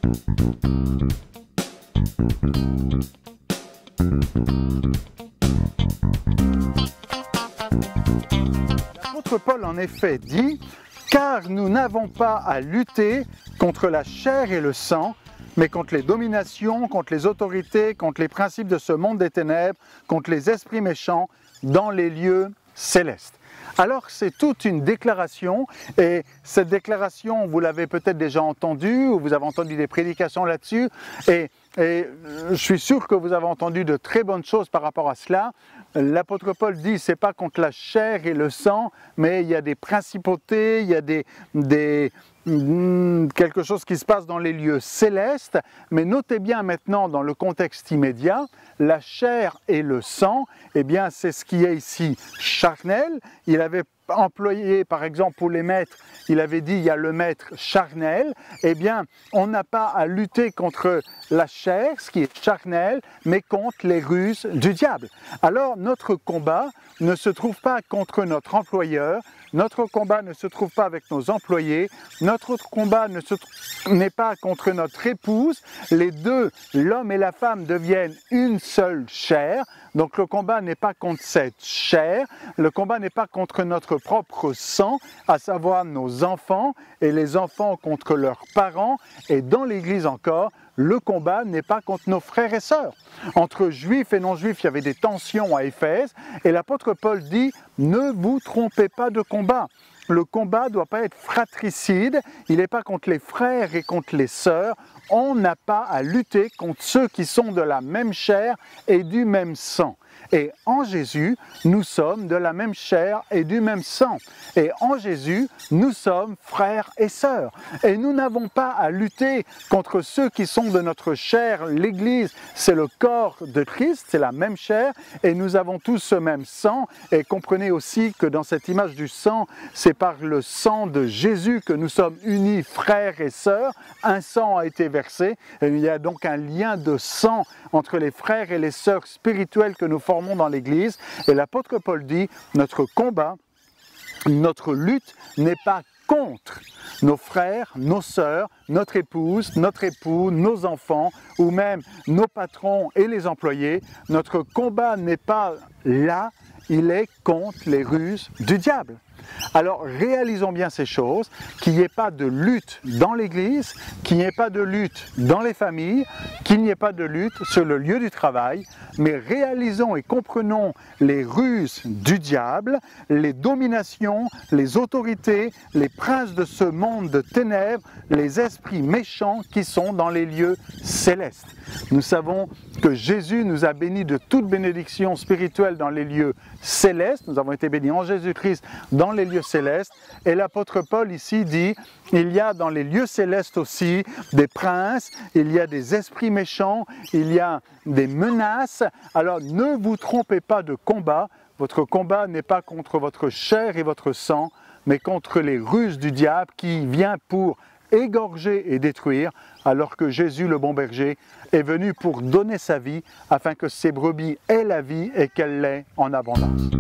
L'apôtre Paul en effet dit « Car nous n'avons pas à lutter contre la chair et le sang, mais contre les dominations, contre les autorités, contre les principes de ce monde des ténèbres, contre les esprits méchants dans les lieux célestes. » Alors c'est toute une déclaration, et cette déclaration, vous l'avez peut-être déjà entendue, ou vous avez entendu des prédications là-dessus, et je suis sûr que vous avez entendu de très bonnes choses par rapport à cela. L'apôtre Paul dit, c'est pas contre la chair et le sang, mais il y a des principautés, il y a quelque chose qui se passe dans les lieux célestes. Mais notez bien maintenant dans le contexte immédiat, la chair et le sang, eh bien c'est ce qui est ici charnel. Il avait employé, par exemple, pour les maîtres, il avait dit, il y a le maître charnel, eh bien, on n'a pas à lutter contre la chair, ce qui est charnel, mais contre les ruses du diable. Alors, notre combat ne se trouve pas contre notre employeur, notre combat ne se trouve pas avec nos employés, notre combat n'est pas contre notre épouse, les deux, l'homme et la femme, deviennent une seule chair. Donc le combat n'est pas contre cette chair, le combat n'est pas contre notre propre sang, à savoir nos enfants, et les enfants contre leurs parents, et dans l'Église encore, le combat n'est pas contre nos frères et sœurs. Entre juifs et non-juifs, il y avait des tensions à Éphèse, et l'apôtre Paul dit « Ne vous trompez pas de combat ». Le combat ne doit pas être fratricide, il n'est pas contre les frères et contre les sœurs. On n'a pas à lutter contre ceux qui sont de la même chair et du même sang. Et en Jésus, nous sommes de la même chair et du même sang. Et en Jésus, nous sommes frères et sœurs. Et nous n'avons pas à lutter contre ceux qui sont de notre chair. L'Église, c'est le corps de Christ, c'est la même chair, et nous avons tous ce même sang. Et comprenez aussi que dans cette image du sang, c'est par le sang de Jésus que nous sommes unis frères et sœurs. Un sang a été versé. Et il y a donc un lien de sang entre les frères et les sœurs spirituels que nous formons dans l'Église. Et l'apôtre Paul dit, notre combat, notre lutte n'est pas contre nos frères, nos sœurs, notre épouse, notre époux, nos enfants, ou même nos patrons et les employés. Notre combat n'est pas là, il est contre les ruses du diable. Alors réalisons bien ces choses, qu'il n'y ait pas de lutte dans l'Église, qu'il n'y ait pas de lutte dans les familles, qu'il n'y ait pas de lutte sur le lieu du travail, mais réalisons et comprenons les ruses du diable, les dominations, les autorités, les princes de ce monde de ténèbres, les esprits méchants qui sont dans les lieux célestes. Nous savons que Jésus nous a bénis de toute bénédiction spirituelle dans les lieux célestes. Nous avons été bénis en Jésus-Christ dans les lieux célestes. Et l'apôtre Paul ici dit, il y a dans les lieux célestes aussi des princes, il y a des esprits méchants, il y a des menaces. Alors ne vous trompez pas de combat. Votre combat n'est pas contre votre chair et votre sang, mais contre les ruses du diable qui vient pour égorger et détruire, alors que Jésus, le bon berger, est venu pour donner sa vie, afin que ses brebis aient la vie et qu'elle l'ait en abondance.